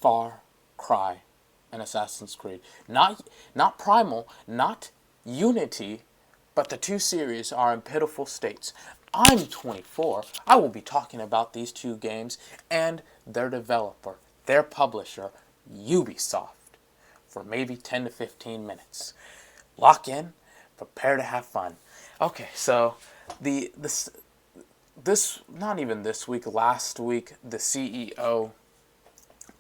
Far Cry and Assassin's Creed. Not Primal, not Unity, but the two series are in pitiful states. I'm 24. I will be talking about these two games and their developer, their publisher, Ubisoft, for maybe 10 to 15 minutes. Lock in, prepare to have fun. Okay, so this not even this week, last week, the CEO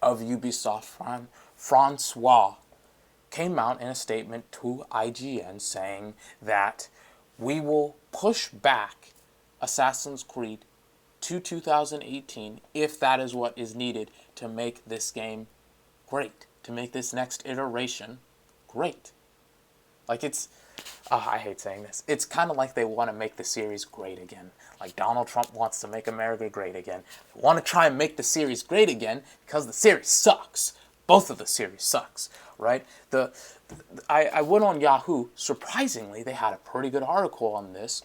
of Ubisoft, Francois, came out in a statement to IGN saying that we will push back Assassin's Creed to 2018 if that is what is needed to make this game great, to make this next iteration great. Like I hate saying this. It's kind of like they want to make the series great again. Like Donald Trump wants to make America great again. They want to try and make the series great again because the series sucks. Both of the series sucks, right? I went on Yahoo. Surprisingly, they had a pretty good article on this,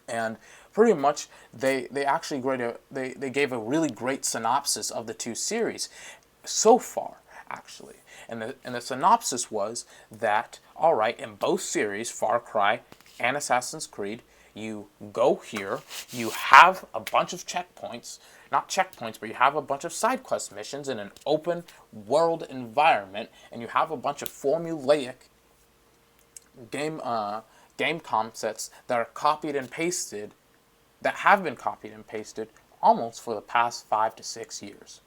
and pretty much they gave a really great synopsis of the two series so far, actually. And the synopsis was that, all right, in both series, Far Cry and Assassin's Creed, you go here, you have a bunch of checkpoints, not checkpoints, but you have a bunch of side quest missions in an open world environment, and you have a bunch of formulaic game concepts that are copied and pasted, that have been copied and pasted almost for the past 5 to 6 years.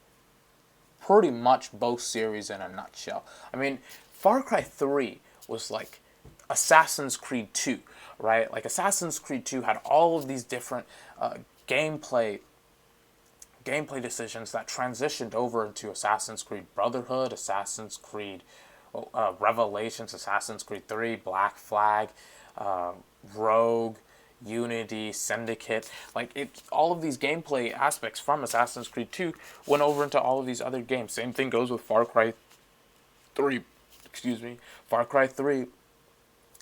Pretty much both series in a nutshell. I mean, Far Cry 3 was like Assassin's Creed 2, right? Like Assassin's Creed 2 had all of these different gameplay decisions that transitioned over into Assassin's Creed Brotherhood, Assassin's Creed Revelations, Assassin's Creed 3, Black Flag, Rogue, Unity, Syndicate, all of these gameplay aspects from Assassin's Creed 2 went over into all of these other games. Same thing goes with Far Cry 3. Far Cry 3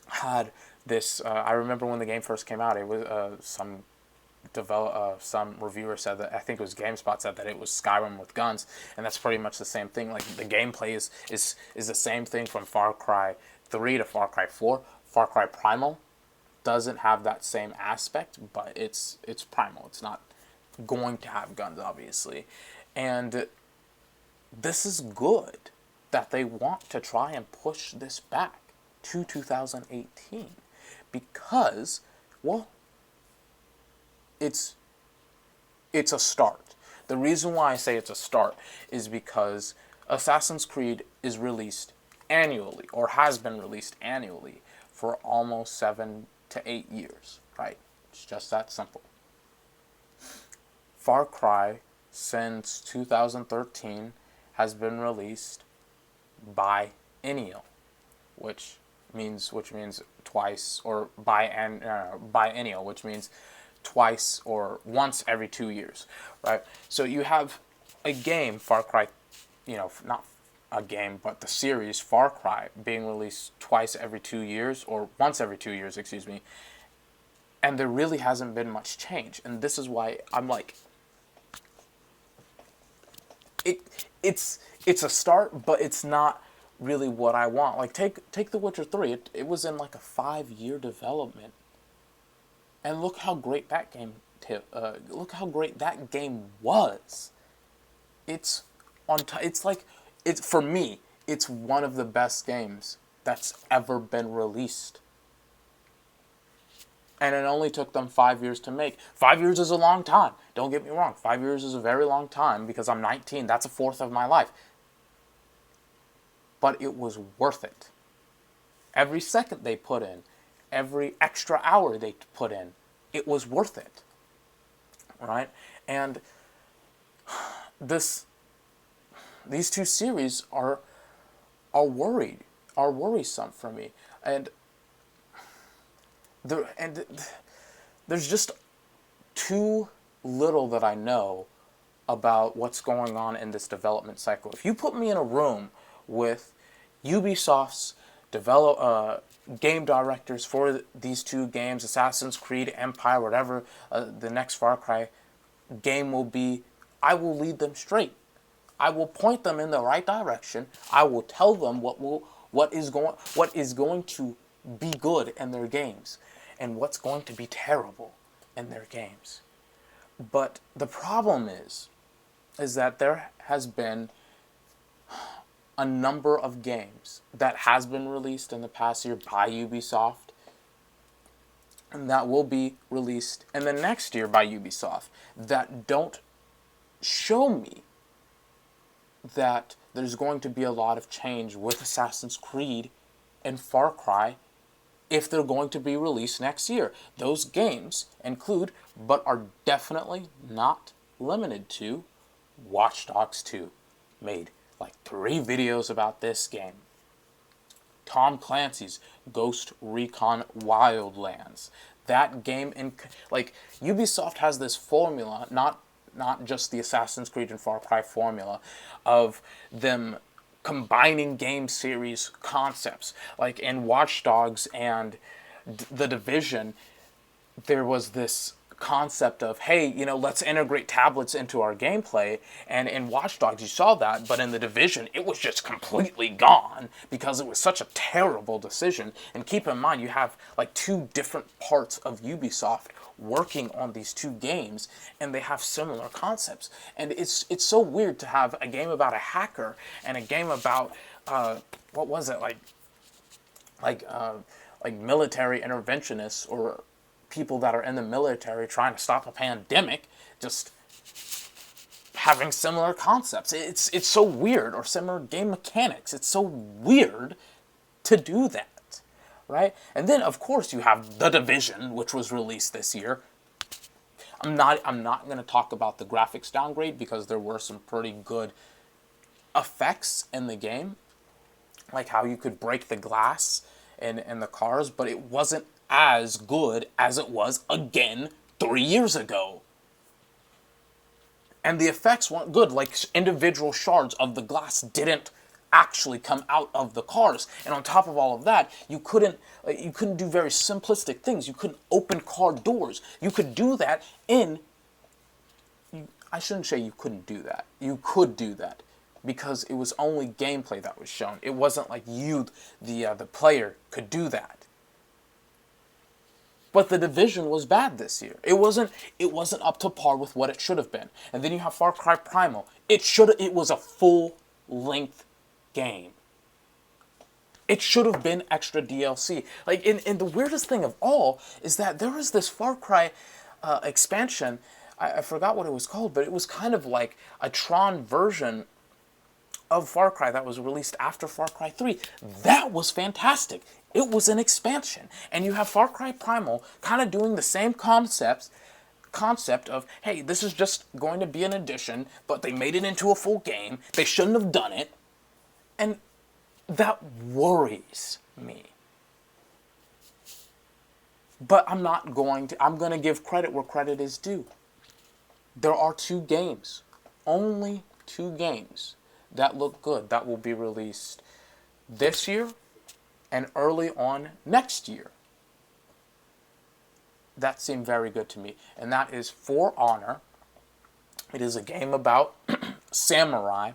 had this. I remember when the game first came out, it was some reviewer said that, I think it was GameSpot, said that it was Skyrim with guns, and that's pretty much the same thing. Like the gameplay is the same thing from Far Cry 3 to Far Cry 4. Far Cry Primal doesn't have that same aspect, but it's Primal. It's not going to have guns, obviously. And this is good that they want to try and push this back to 2018 because, well, it's a start. The reason why I say it's a start is because Assassin's Creed is released annually, or has been released annually, for almost 7 to 8 years, right? It's just that simple. Far Cry, since 2013, has been released biennial, which means twice, or biennial, which means twice or once every 2 years, right? So you have a game, Far Cry, not a game, but the series Far Cry being released twice every 2 years, or once every 2 years, excuse me, and there really hasn't been much change. And this is why I'm like, it's a start, but it's not really what I want. Like take The Witcher 3. It was in like a 5-year development, and look how great that game was. It's for me, it's one of the best games that's ever been released. And it only took them 5 years to make. 5 years is a long time. Don't get me wrong. 5 years is a very long time because I'm 19. That's a fourth of my life. But it was worth it. Every second they put in, every extra hour they put in, it was worth it. Right? And these two series are worrisome for me. And there's just too little that I know about what's going on in this development cycle. If you put me in a room with Ubisoft's game directors for these two games, Assassin's Creed, Empire, whatever the next Far Cry game will be, I will lead them straight. I will point them in the right direction. I will tell them what is going to be good in their games and what's going to be terrible in their games. But the problem is that there has been a number of games that has been released in the past year by Ubisoft and that will be released in the next year by Ubisoft that don't show me that there's going to be a lot of change with Assassin's Creed and Far Cry if they're going to be released next year. Those games include, but are definitely not limited to, Watch Dogs 2. Made like 3 videos about this game. Tom Clancy's Ghost Recon Wildlands. That game, like, Ubisoft has this formula, not just the Assassin's Creed and Far Cry formula, of them combining game series concepts. Like in Watch Dogs and The Division, there was this concept of, hey, let's integrate tablets into our gameplay. And in Watch Dogs, you saw that, but in The Division, it was just completely gone because it was such a terrible decision. And keep in mind, you have like 2 different parts of Ubisoft working on these 2 games, and they have similar concepts. And it's so weird to have a game about a hacker and a game about what was it, like military interventionists or people that are in the military trying to stop a pandemic, just having similar concepts. It's so weird, or similar game mechanics. It's so weird to do that, right? And then of course you have The Division, which was released this year. I'm not going to talk about the graphics downgrade because there were some pretty good effects in the game, like how you could break the glass in the cars, but it wasn't as good as it was, again, 3 years ago. And the effects weren't good, like individual shards of the glass didn't actually come out of the cars. And on top of all of that, you couldn't do very simplistic things. You couldn't open car doors. You could do that I shouldn't say you couldn't do that. You could do that because it was only gameplay that was shown. It wasn't like the player, could do that. But The Division was bad this year. It wasn't up to par with what it should have been. And then you have Far Cry Primal. It was a full-length game. It should have been extra DLC. Like, and the weirdest thing of all is that there was this Far Cry expansion. I forgot what it was called, but it was kind of like a Tron version of Far Cry that was released after Far Cry 3. That was fantastic. It was an expansion. And you have Far Cry Primal kind of doing the same concept of, hey, this is just going to be an addition, but they made it into a full game. They shouldn't have done it. And that worries me. But I'm going to give credit where credit is due. There are 2 games, only 2 games that look good that will be released this year and early on next year. That seemed very good to me. And that is For Honor. It is a game about samurai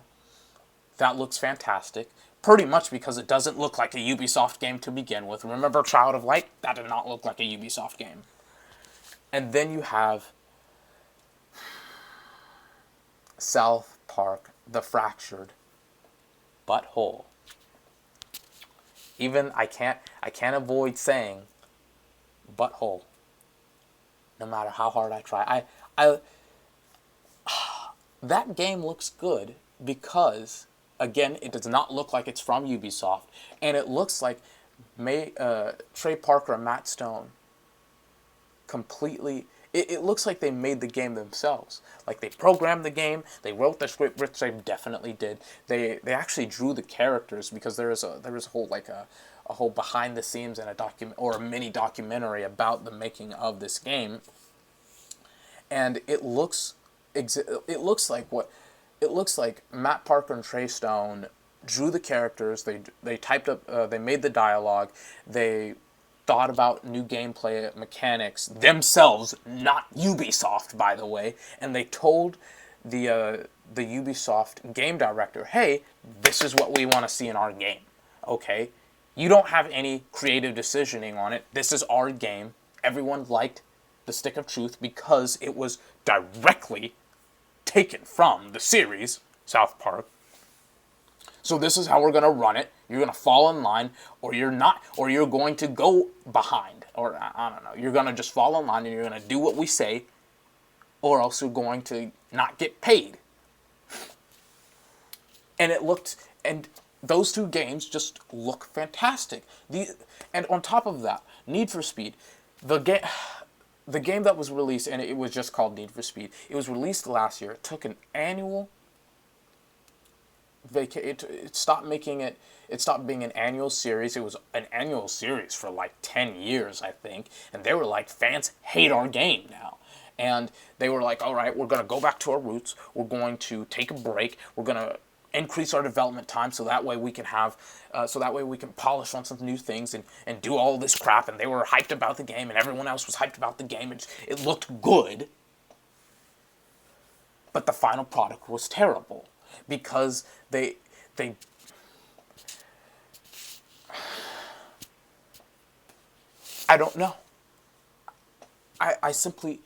that looks fantastic. Pretty much because it doesn't look like a Ubisoft game to begin with. Remember Child of Light? That did not look like a Ubisoft game. And then you have South Park, The Fractured But Whole. Even I can't avoid saying butthole. No matter how hard I try. That game looks good because, again, it does not look like it's from Ubisoft, and it looks like Trey Parker and Matt Stone completely. It looks like they made the game themselves. Like they programmed the game, they wrote the script, which they definitely did. They actually drew the characters because there was a whole a whole behind the scenes and a mini documentary about the making of this game. And it looks like Matt Parker and Trey Stone drew the characters. They typed up. They made the dialogue. They thought about new gameplay mechanics themselves, not Ubisoft, by the way, and they told the the Ubisoft game director, hey, this is what we want to see in our game. Okay? You don't have any creative decisioning on it. This is our game. Everyone liked the Stick of Truth because it was directly taken from the series, South Park. So this is how we're going to run it. You're going to fall in line, or you're not, or you're going to go behind. Or, I don't know, you're going to just fall in line and you're going to do what we say, or else you're going to not get paid. And it looked, and those two games just look fantastic. And on top of that, Need for Speed, the game that was released, and it was just called Need for Speed, it was released last year. It took an annual it stopped being an annual series. It was an annual series for like 10 years, I think. And they were like, fans hate our game now. And they were like, all right, we're going to go back to our roots. We're going to take a break. We're going to increase our development time so that way we can polish on some new things and do all this crap. And they were hyped about the game, and everyone else was hyped about the game. It looked good. But the final product was terrible. Because they I don't know. I simply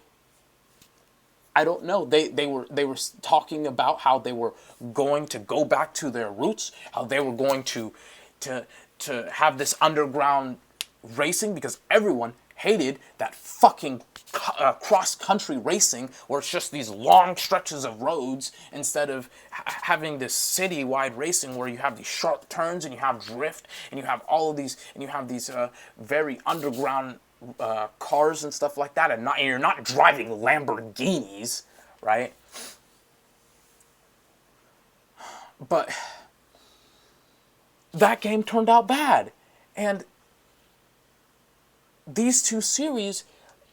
I don't know. They were talking about how they were going to go back to their roots, how they were going to have this underground racing, because everyone hated that fucking cross-country racing where it's just these long stretches of roads instead of having this city-wide racing where you have these sharp turns and you have drift and you have all of these and you have these very underground cars and stuff like that, and you're not driving Lamborghinis, right? But that game turned out bad, and these two series,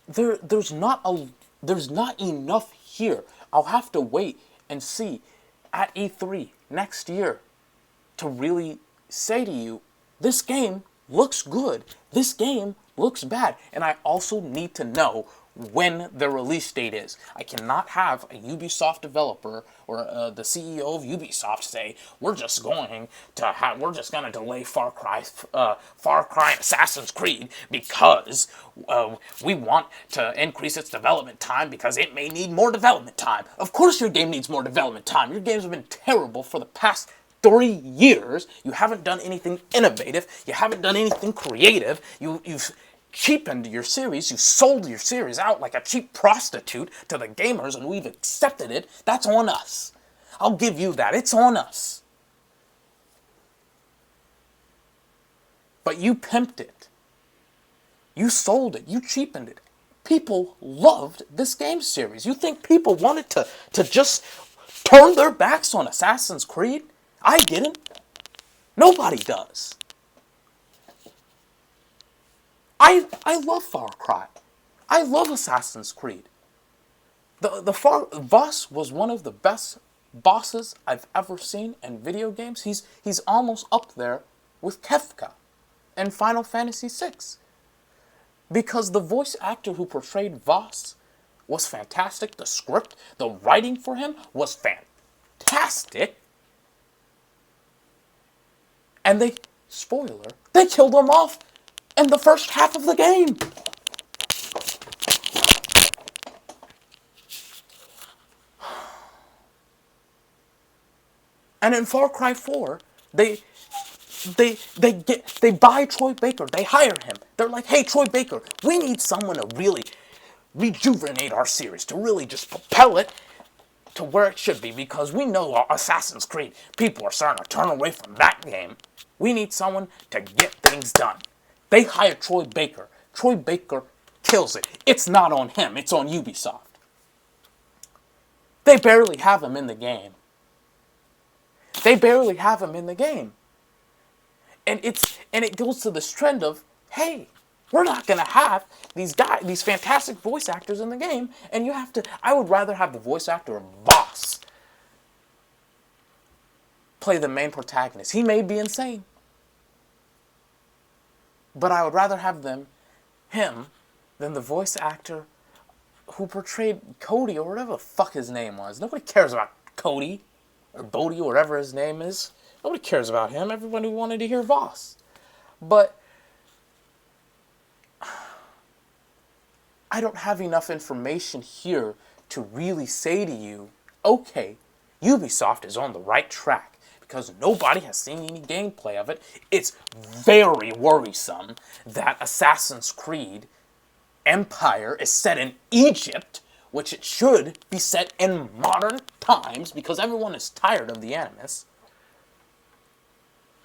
there's not enough here. I'll have to wait and see at E3 next year to really say to you, this game looks good, this game looks bad, and I also need to know when the release date is. I cannot have a Ubisoft developer or the CEO of Ubisoft say, we're just going to delay Far Cry and Assassin's Creed because we want to increase its development time because it may need more development time. Of course your game needs more development time. Your games have been terrible for the past 3 years. You haven't done anything innovative. You haven't done anything creative. You've cheapened your series. You sold your series out like a cheap prostitute to the gamers, and we've accepted it. That's on us. I'll give you that. It's on us. But you pimped it. You sold it. You cheapened it. People loved this game series. You think people wanted to just turn their backs on Assassin's Creed? I didn't. Nobody does. I love Far Cry. I love Assassin's Creed. Voss was one of the best bosses I've ever seen in video games. He's almost up there with Kefka in Final Fantasy VI. Because the voice actor who portrayed Voss was fantastic. The script, the writing for him was fantastic. And spoiler, they killed him off in the first half of the game. And in Far Cry 4, they buy Troy Baker. They hire him. They're like, hey, Troy Baker, we need someone to really rejuvenate our series, to really just propel it to where it should be, because we know Assassin's Creed, people are starting to turn away from that game. We need someone to get things done. They hire Troy Baker. Troy Baker kills it. It's not on him. It's on Ubisoft. They barely have him in the game. They barely have him in the game. And it goes to this trend of, hey, we're not going to have these fantastic voice actors in the game, and I would rather have the voice actor of Voss play the main protagonist. He may be insane, but I would rather have him than the voice actor who portrayed Cody, or whatever the fuck his name was. Nobody cares about Cody or Bodie, or whatever his name is. Nobody cares about him. Everybody wanted to hear Voss. But I don't have enough information here to really say to you, okay, Ubisoft is on the right track, because nobody has seen any gameplay of it. It's very worrisome that Assassin's Creed Empire is set in Egypt, which it should be set in modern times, because everyone is tired of the Animus.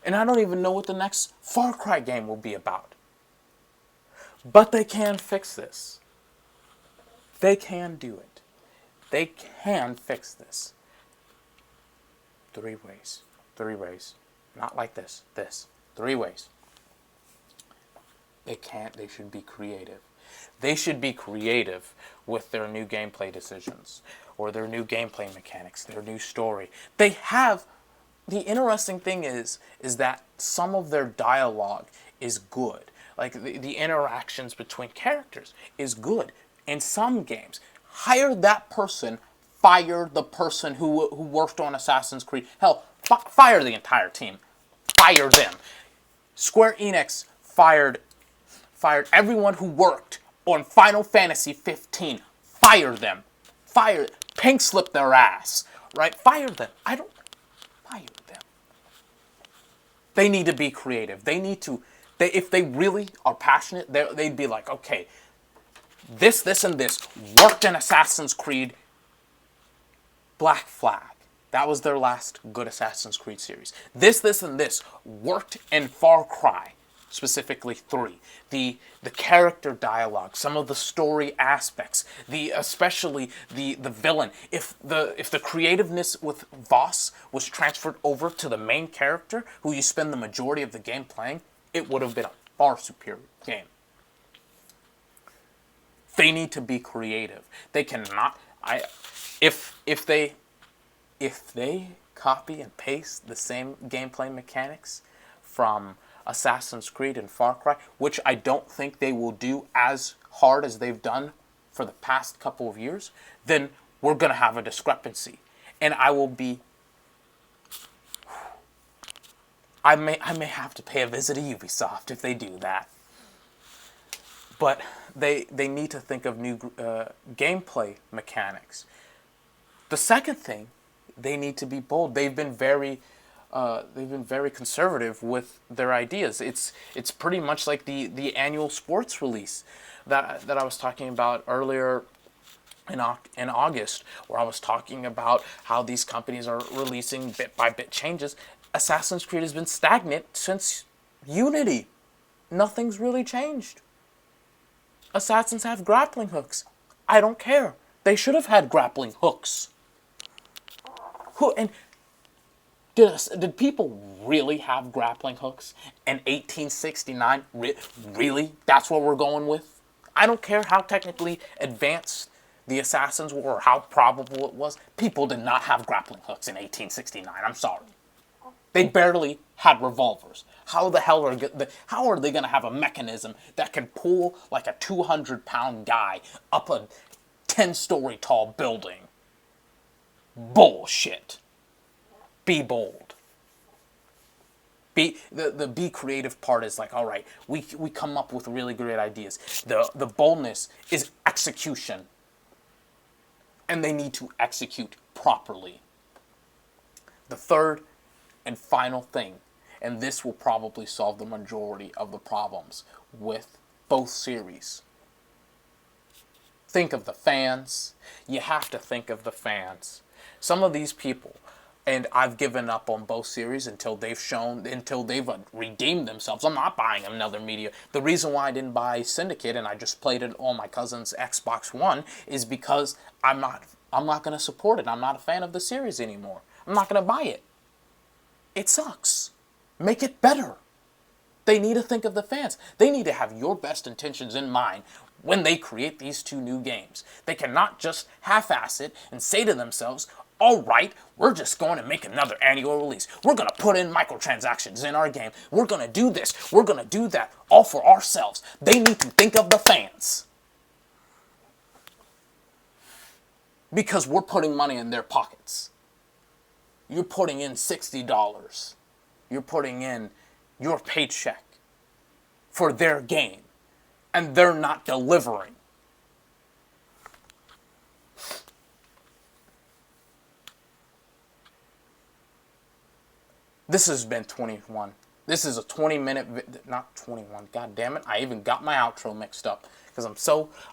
And I don't even know what the next Far Cry game will be about. But they can fix this. They can do it. They can fix this. 3 ways. 3 ways. Not like this. This. 3 ways. They can't. They should be creative. They should be creative with their new gameplay decisions, or their new gameplay mechanics, their new story. They have... The interesting thing is that some of their dialogue is good. Like, the interactions between characters is good. In some games, hire that person, fire the person who worked on Assassin's Creed. Hell, fire the entire team. Fire them. Square Enix fired everyone who worked on Final Fantasy 15. Fire them. Pink slip their ass. Right? Fire them. Fire them. They need to be creative. They need to... if they really are passionate, they'd be like, okay, this, and this worked in Assassin's Creed Black Flag. That was their last good Assassin's Creed series. This, and this worked in Far Cry, specifically 3. The character dialogue, some of the story aspects, especially the villain. If the creativeness with Voss was transferred over to the main character, who you spend the majority of the game playing, it would have been a far superior game. They need to be creative. They cannot... If they copy and paste the same gameplay mechanics from Assassin's Creed and Far Cry, which I don't think they will do as hard as they've done for the past couple of years, then we're going to have a discrepancy. And I will be... I may have to pay a visit to Ubisoft if they do that. But they need to think of new gameplay mechanics. The second thing, they need to be bold. They've been very conservative with their ideas. It's pretty much like the annual sports release that I was talking about earlier in August, where I was talking about how these companies are releasing bit by bit changes. Assassin's Creed has been stagnant since Unity. Nothing's really changed. Assassins have grappling hooks. I don't care. They should have had grappling hooks. Did people really have grappling hooks in 1869? Really? That's what we're going with? I don't care how technically advanced the assassins were or how probable it was. People did not have grappling hooks in 1869. I'm sorry. They barely had revolvers. How the hell how are they going to have a mechanism that can pull like a 200-pound guy up a 10-story tall building? Bullshit. Be bold. The be creative part is like, all right, we come up with really great ideas. The boldness is execution. And they need to execute properly. The third and final thing, and this will probably solve the majority of the problems with both series. Think of the fans. You have to think of the fans. Some of these people, and I've given up on both series until they've redeemed themselves. I'm not buying another media. The reason why I didn't buy Syndicate and I just played it on my cousin's Xbox One is because I'm not going to support it. I'm not a fan of the series anymore. I'm not going to buy it. It sucks. Make it better. They need to think of the fans. They need to have your best intentions in mind when they create these 2 new games. They cannot just half-ass it and say to themselves, all right, we're just going to make another annual release. We're going to put in microtransactions in our game. We're going to do this. We're going to do that, all for ourselves. They need to think of the fans. Because we're putting money in their pockets. you're putting in $60. You're putting in your paycheck for their game, and they're not delivering. This has been 21. This is a 20-minute, not 21. God damn it! I even got my outro mixed up because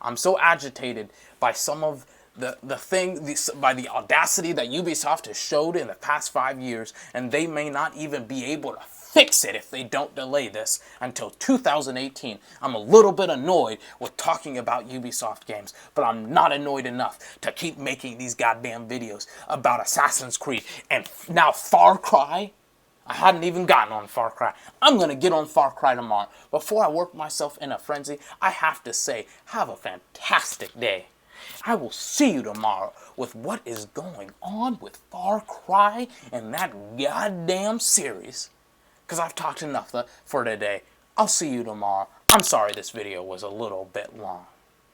I'm so agitated by some of by the audacity that Ubisoft has showed in the past 5 years, and they may not even be able to fix it if they don't delay this until 2018. I'm a little bit annoyed with talking about Ubisoft games, but I'm not annoyed enough to keep making these goddamn videos about Assassin's Creed and now Far Cry. I hadn't even gotten on Far Cry. I'm going to get on Far Cry tomorrow. Before I work myself in a frenzy, I have to say, have a fantastic day. I will see you tomorrow with what is going on with Far Cry and that goddamn series. Because I've talked enough for today. I'll see you tomorrow. I'm sorry this video was a little bit long.